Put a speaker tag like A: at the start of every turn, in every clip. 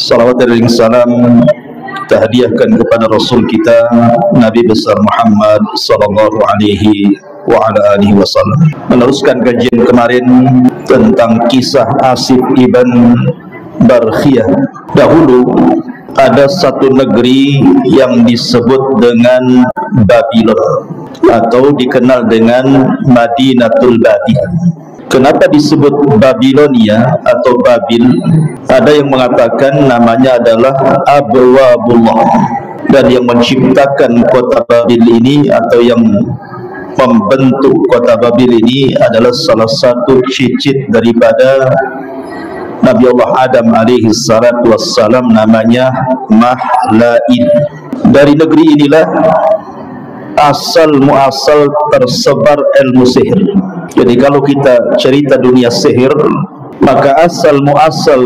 A: Salawat dan salam kita hadiahkan kepada Rasul kita Nabi besar Muhammad sallallahu alaihi wa ala alihi wasallam. Meneruskan kajian kemarin tentang kisah Asif ibn Barkhiyah. Dahulu ada satu negeri yang disebut dengan Babylon atau dikenal dengan Madinatul Babil. Kenapa disebut Babilonia atau Babil? Ada yang mengatakan namanya adalah Abwabullah, dan yang menciptakan kota Babil ini atau yang membentuk kota Babil ini adalah salah satu cicit daripada Nabi Allah Adam alaihi salatu wassalam, namanya Mahlail. Dari negeri inilah asal muasal tersebar ilmu sihir. Jadi kalau kita cerita dunia sihir, maka asal muasal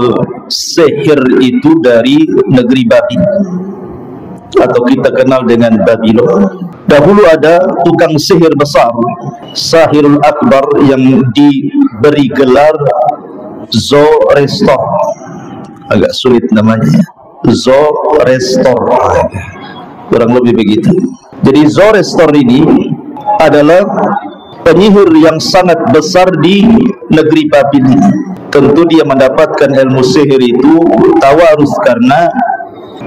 A: sihir itu dari negeri Babil atau kita kenal dengan Babylon. Dahulu ada tukang sihir besar, Sahirul Akbar, yang diberi gelar Zoroaster. Agak sulit namanya, Zoroaster, kurang lebih begitu. Jadi Zoroaster ini adalah penyihir yang sangat besar di negeri Babil. Tentu dia mendapatkan ilmu sihir itu tawarus karena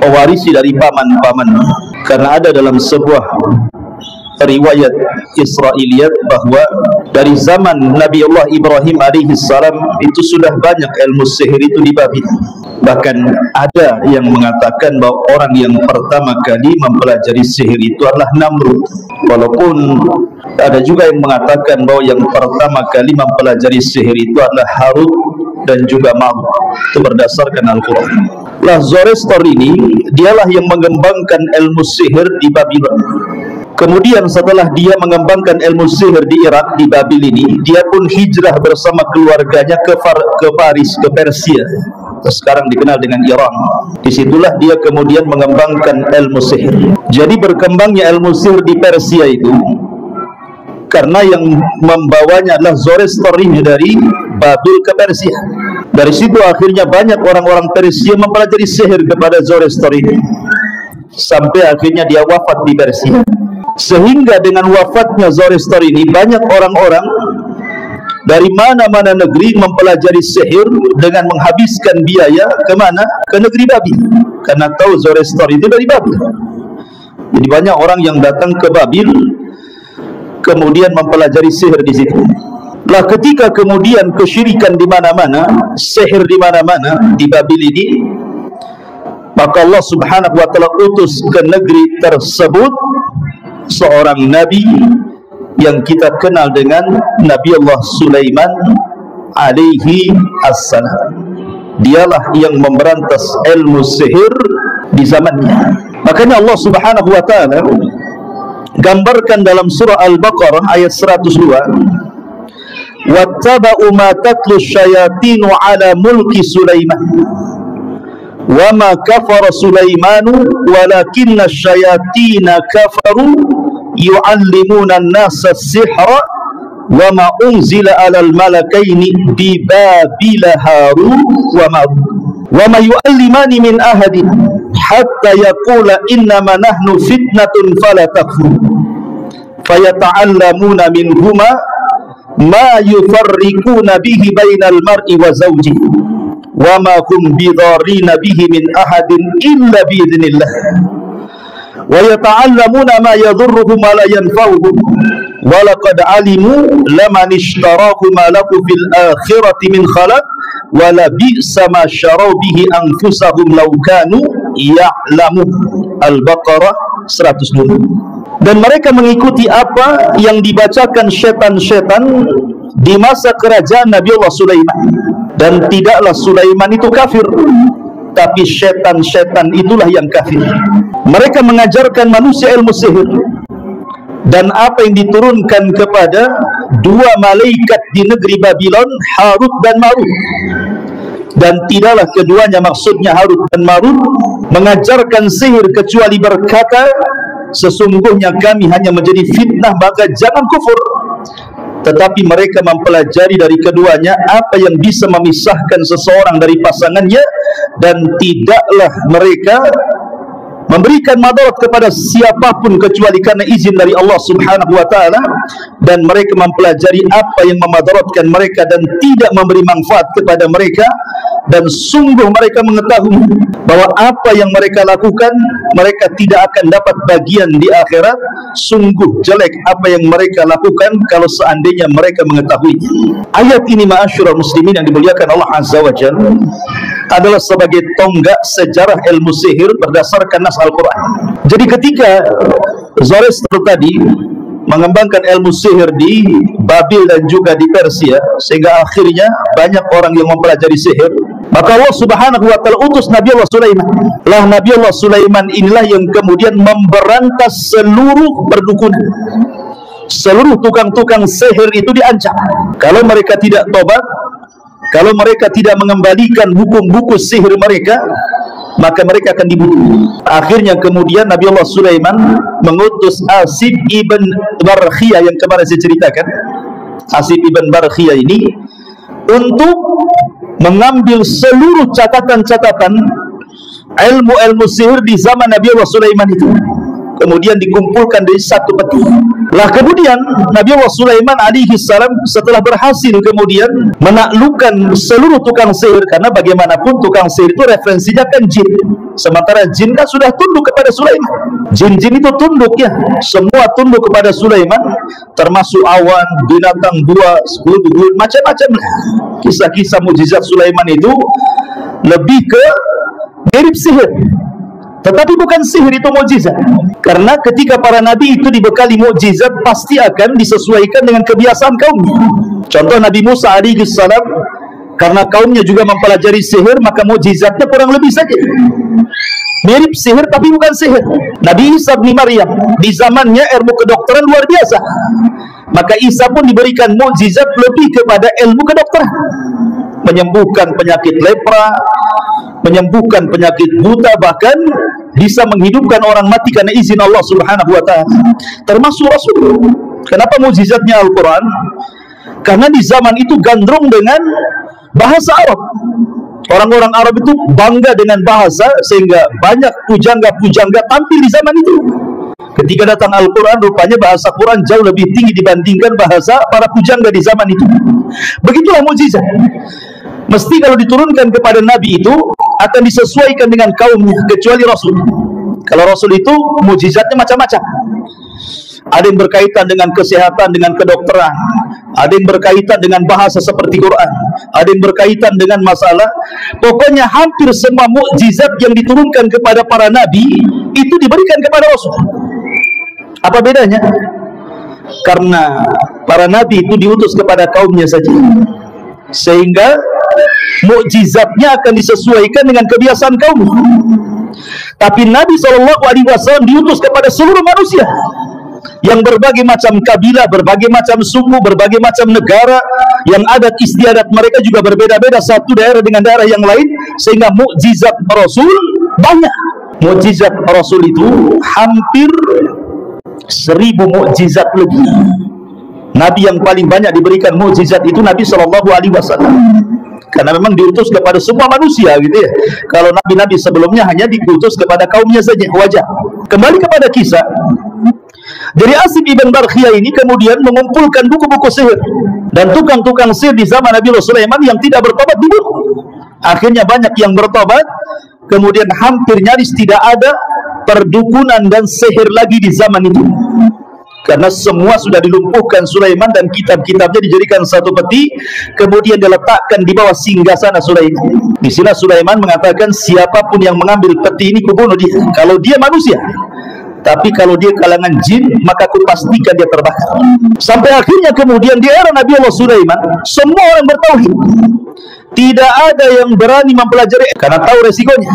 A: pewarisi dari paman-paman. Karena ada dalam sebuah riwayat Israiliyat bahwa dari zaman Nabi Allah Ibrahim alaihi salam itu sudah banyak ilmu sihir itu di Babil. Bahkan ada yang mengatakan bahwa orang yang pertama kali mempelajari sihir itu adalah Namrud. Walaupun ada juga yang mengatakan bahwa yang pertama kali mempelajari sihir itu adalah Harut dan juga Marut. Itu berdasarkan Al-Quran. Lah Zoroaster ini dialah yang mengembangkan ilmu sihir di Babylon. Kemudian setelah dia mengembangkan ilmu sihir di Irak, di Babil ini, dia pun hijrah bersama keluarganya ke Paris, ke Persia. Sekarang dikenal dengan Iran. Disitulah dia kemudian mengembangkan ilmu sihir. Jadi berkembangnya ilmu sihir di Persia itu karena yang membawanya adalah Zoroaster ini dari Babil ke Persia. Dari situ akhirnya banyak orang-orang Persia mempelajari sihir kepada Zoroaster ini, sampai akhirnya dia wafat di Persia. Sehingga dengan wafatnya Zoroaster ini banyak orang-orang dari mana-mana negeri mempelajari sihir dengan menghabiskan biaya kemana? Ke negeri Babil, karena tahu Zoroaster itu dari Babil. Jadi banyak orang yang datang ke Babil kemudian mempelajari sihir di situ. Lah ketika kemudian kesyirikan di mana-mana, sihir di mana-mana di Babil ini, maka Allah Subhanahu wa taala utus ke negeri tersebut seorang nabi yang kita kenal dengan Nabi Allah Sulaiman alaihi assalam. Dialah yang memberantas ilmu sihir di zamannya. Makanya Allah Subhanahu wa taala gambarkan dalam surah Al-Baqarah ayat 102, wattaba'u ma tatlu syayatinu ala mulki Sulaiman wa ma kafara Sulaimanu walakinna syayatina kafaru yu'allimuna an-nasa as-sihra wa ma unzila 'alal malakaini bi Babila Harut wa Marut wa ma yu'allimani min ahadin hatta yaqula innama nahnu fitnatun fala takfur fayata'allamuna minhuma ma yufarriquna bihi bainal mar'i wa zawjihi wa ma hum bidarrina bihi min ahadin illa biidznillah wa yata'allamuna ma yadhurruhum wa la yanfa'uhum wa laqad alimu laman ishtarahu ma lahu fil akhirati min khalaq wa la bi'sa ma syaraw bihi anfusahum law kanu ya'lamun. Al-Baqarah 102. Dan mereka mengikuti apa yang dibacakan setan-setan di masa kerajaan Nabi Allah Sulaiman. Dan tidaklah Sulaiman itu kafir, tapi setan-setan itulah yang kafir. Mereka mengajarkan manusia ilmu sihir dan apa yang diturunkan kepada dua malaikat di negeri Babylon, Harut dan Marut. Dan tidaklah keduanya, maksudnya Harut dan Marut, mengajarkan sihir kecuali berkata, sesungguhnya kami hanya menjadi fitnah, maka jangan kufur. tetapi mereka mempelajari dari keduanya apa yang bisa memisahkan seseorang dari pasangannya, dan tidaklah mereka memberikan madarat kepada siapapun kecuali karena izin dari Allah Subhanahu wa taala, dan mereka mempelajari apa yang memadaratkan mereka dan tidak memberi manfaat kepada mereka, dan sungguh mereka mengetahui bahwa apa yang mereka lakukan mereka tidak akan dapat bagian di akhirat. Sungguh jelek apa yang mereka lakukan kalau seandainya mereka mengetahui. Ayat ini ma'asyiral muslimin yang dimuliakan Allah Azza wa Jalla adalah sebagai tonggak sejarah ilmu sihir berdasarkan nas Al-Quran. Jadi ketika Zoroaster tadi mengembangkan ilmu sihir di Babil dan juga di Persia, sehingga akhirnya banyak orang yang mempelajari sihir, maka Allah Subhanahu wa taala utus Nabi Allah Sulaiman. Lah Nabi Allah Sulaiman inilah yang kemudian memberantas seluruh perdukunan. Seluruh tukang-tukang sihir itu diancam, kalau mereka tidak tobat, kalau mereka tidak mengembalikan buku-buku sihir mereka, maka mereka akan dibunuh. Akhirnya kemudian Nabi Allah Sulaiman mengutus Asif ibn Barkhiyah yang kemarin saya ceritakan. Asif ibn Barkhiyah ini untuk mengambil seluruh catatan-catatan ilmu-ilmu sihir di zaman Nabi Allah Sulaiman itu, kemudian dikumpulkan dari satu peti. Lah kemudian Nabi Allah Sulaiman alaihi salam setelah berhasil kemudian menaklukkan seluruh tukang sihir, karena bagaimanapun tukang sihir itu referensinya kan jin, sementara jin kan sudah tunduk kepada Sulaiman. Jin-jin itu tunduk ya, semua tunduk kepada Sulaiman, termasuk awan, binatang buas, bulu-bulu, macam-macam. Kisah-kisah mukjizat Sulaiman itu lebih ke mirip sihir, tetapi bukan sihir, itu mukjizat. Karena ketika para nabi itu dibekali mukjizat, pasti akan disesuaikan dengan kebiasaan kaumnya. Contoh Nabi Musa alaihi salam, karena kaumnya juga mempelajari sihir, maka mukjizatnya kurang lebih saja mirip sihir tapi bukan sihir. Nabi Isa bin Maryam di zamannya ilmu kedokteran luar biasa, maka Isa pun diberikan mukjizat lebih kepada ilmu kedokteran, menyembuhkan penyakit lepra, menyembuhkan penyakit buta, bahkan bisa menghidupkan orang mati karena izin Allah Subhanahu wa taala, termasuk Rasul. Kenapa mukjizatnya Al-Quran? Karena di zaman itu gandrung dengan bahasa Arab. Orang-orang Arab itu bangga dengan bahasa, sehingga banyak pujangga-pujangga tampil di zaman itu. Ketika datang Al-Quran, rupanya bahasa Quran jauh lebih tinggi dibandingkan bahasa para pujangga di zaman itu. Begitulah mukjizat. Mesti kalau diturunkan kepada Nabi itu akan disesuaikan dengan kaumnya, kecuali Rasul. Kalau Rasul itu mukjizatnya macam-macam. Ada yang berkaitan dengan kesehatan, dengan kedokteran, ada yang berkaitan dengan bahasa seperti Quran, ada yang berkaitan dengan masalah. Pokoknya hampir semua mukjizat yang diturunkan kepada para nabi itu diberikan kepada Rasul. Apa bedanya? Karena para nabi itu diutus kepada kaumnya saja, sehingga mukjizatnya akan disesuaikan dengan kebiasaan kaum. Tapi Nabi SAW diutus kepada seluruh manusia, yang berbagai macam kabilah, berbagai macam suku, berbagai macam negara, yang adat istiadat mereka juga berbeda-beda satu daerah dengan daerah yang lain, sehingga mukjizat Rasul banyak. Mukjizat Rasul itu hampir 1000 mukjizat lebih. Nabi yang paling banyak diberikan mukjizat itu Nabi SAW, karena memang diutus kepada semua manusia gitu ya. Kalau nabi-nabi sebelumnya hanya diutus kepada kaumnya saja, wajar. Kembali kepada kisah. Jadi Asif ibn Barkhiyah ini kemudian mengumpulkan buku-buku sihir, dan tukang-tukang sihir di zaman Nabi Sulaiman yang tidak bertobat dibunuh. Akhirnya banyak yang bertobat, kemudian hampir nyaris tidak ada perdukunan dan sihir lagi di zaman itu, karena semua sudah dilumpuhkan Sulaiman, dan kitab-kitabnya dijadikan satu peti, kemudian diletakkan di bawah singgasana Sulaiman. Di sini Sulaiman mengatakan, siapapun yang mengambil peti ini kubunuh dia, kalau dia manusia. Tapi kalau dia kalangan jin, maka aku pastikan dia terbakar. Sampai akhirnya kemudian di era Nabi Allah Sulaiman, semua orang bertauhid. Tidak ada yang berani mempelajari karena tahu resikonya.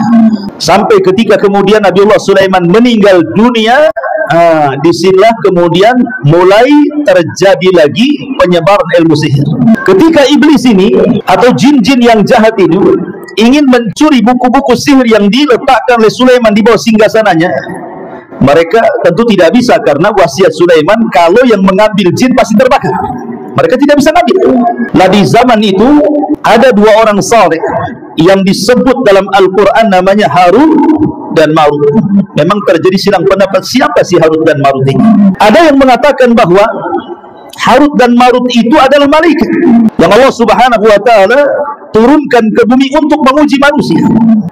A: Sampai ketika kemudian Nabi Allah Sulaiman meninggal dunia, disinilah kemudian mulai terjadi lagi penyebaran ilmu sihir. Ketika iblis ini atau jin-jin yang jahat ini ingin mencuri buku-buku sihir yang diletakkan oleh Sulaiman di bawah singgasananya, mereka tentu tidak bisa, karena wasiat Sulaiman kalau yang mengambil jin pasti terbakar. mereka tidak bisa ngambil. Lah di zaman itu ada dua orang saleh yang disebut dalam Al-Quran namanya Harut dan Marut. Memang terjadi silang pendapat siapa si Harut dan Marut ini. Ada yang mengatakan bahwa Harut dan Marut itu adalah malaikat yang Allah Subhanahu wa ta'ala turunkan ke bumi untuk menguji manusia.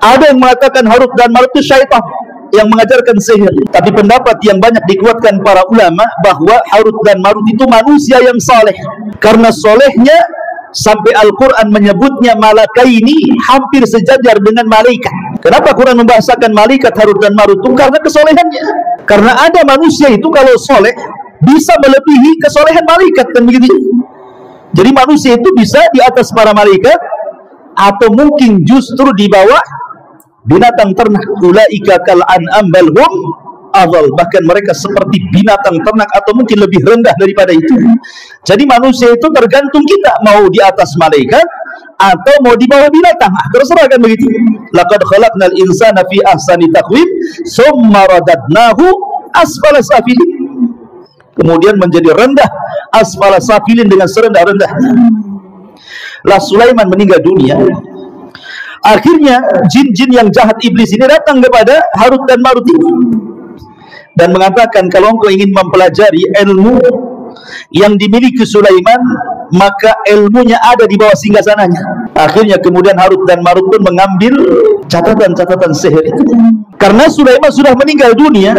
A: Ada yang mengatakan Harut dan Marut itu syaitan yang mengajarkan sihir. Tapi pendapat yang banyak dikuatkan para ulama bahwa Harut dan Marut itu manusia yang saleh, karena solehnya sampai Al-Quran menyebutnya malakaini hampir sejajar dengan malaikat. Kenapa Quran membahasakan malaikat Harut dan Marut itu? Karena kesolehannya. Karena ada manusia itu kalau soleh bisa melebihi kesolehan malaikat, kan begitu. Jadi manusia itu bisa di atas para malaikat, atau mungkin justru di bawah binatang ternak. Ulaika kal an'am bal hum adhal, bahkan mereka seperti binatang ternak atau mungkin lebih rendah daripada itu. Jadi manusia itu tergantung kita mau di atas malaikat atau mau di bawah binatang. Terserah, kan begitu. Laqad khalaqnal insana fi ahsani taqwim tsumma radadnahu asfala safilin. Kemudian menjadi rendah asfala safilin, dengan serendah-rendahnya. Lah Sulaiman meninggal dunia. Akhirnya jin-jin yang jahat iblis ini datang kepada Harut dan Marut ini dan mengatakan, kalau engkau ingin mempelajari ilmu yang dimiliki Sulaiman, maka ilmunya ada di bawah singgasananya. Akhirnya kemudian Harut dan Marut pun mengambil catatan-catatan sihir itu. Karena Sulaiman sudah meninggal dunia,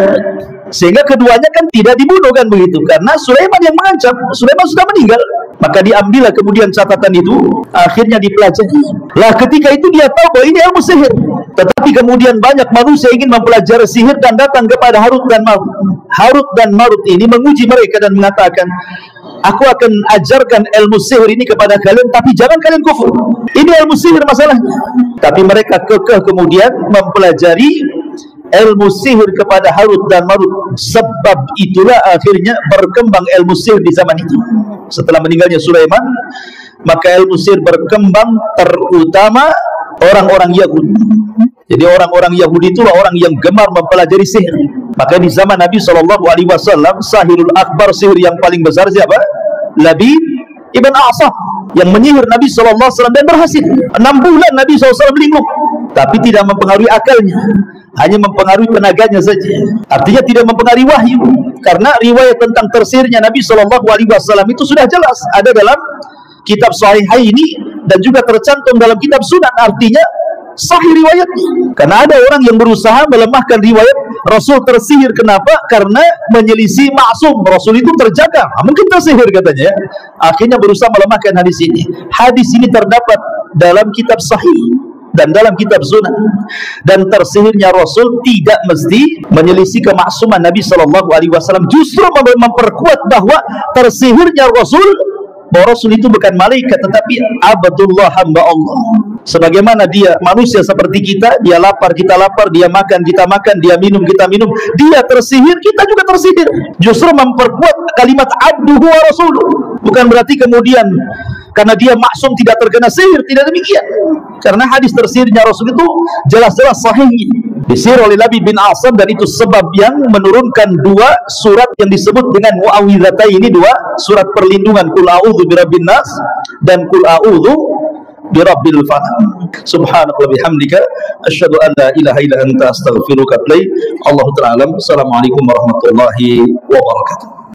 A: sehingga keduanya kan tidak dibunuh, kan begitu. Karena Sulaiman yang mengancam, Sulaiman sudah meninggal. Maka diambillah kemudian catatan itu, akhirnya dipelajari. Lah ketika itu dia tahu bahwa ini ilmu sihir. Tetapi kemudian banyak manusia ingin mempelajari sihir dan datang kepada Harut dan Marut. Harut dan Marut ini menguji mereka dan mengatakan, aku akan ajarkan ilmu sihir ini kepada kalian, tapi jangan kalian kufur. Ini ilmu sihir masalahnya. Tapi mereka kekeh kemudian mempelajari ilmu sihir kepada Harut dan Marut. Sebab itulah akhirnya berkembang ilmu sihir di zaman itu. Setelah meninggalnya Sulaiman, maka ilmu sihir berkembang, terutama orang-orang Yahudi. Jadi orang-orang Yahudi itulah orang yang gemar mempelajari sihir. Maka di zaman Nabi SAW, sahirul akbar, sihir yang paling besar siapa? Labid ibn A'sam, yang menyihir Nabi SAW dan berhasil. 6 bulan Nabi SAW linglung, tapi tidak mempengaruhi akalnya, hanya mempengaruhi tenaganya saja. Artinya tidak mempengaruhi wahyu. Karena riwayat tentang tersihirnya Nabi SAW itu sudah jelas ada dalam kitab Sahihaini dan juga tercantum dalam kitab Sunan. Artinya sahih riwayatnya. Karena ada orang yang berusaha melemahkan riwayat Rasul tersihir. Kenapa? Karena menyelisih maksum. Rasul itu terjaga, mungkin tersihir katanya. Akhirnya berusaha melemahkan hadis ini. Hadis ini terdapat dalam kitab Sahih dan dalam kitab Sunan. Dan tersihirnya Rasul tidak mesti menyelisih kemaksuman Nabi SAW. Justru memperkuat bahwa tersihirnya Rasul, bahwa Rasul itu bukan malaikat tetapi abdullah, hamba Allah. Sebagaimana dia manusia seperti kita, dia lapar kita lapar, dia makan kita makan, dia minum kita minum. Dia tersihir, kita juga tersihir. Justru memperkuat kalimat abduhu wa rasuluh. Bukan berarti kemudian karena dia maksum tidak terkena sihir, tidak demikian. Karena hadis tersihirnya Rasul itu jelas-jelas sahihnya, disihir oleh Labid bin A'sam, dan itu sebab yang menurunkan 2 surat yang disebut dengan muawwidhataini, 2 surat perlindungan, Qul a'udzu birabbin nas dan Qul a'udzu birabbil falaq. Subhanallah bihamdika asyhadu an la ilaha illa anta astaghfiruka wa atubu ilaik. Allahu ta'ala. Assalamualaikum warahmatullahi wabarakatuh.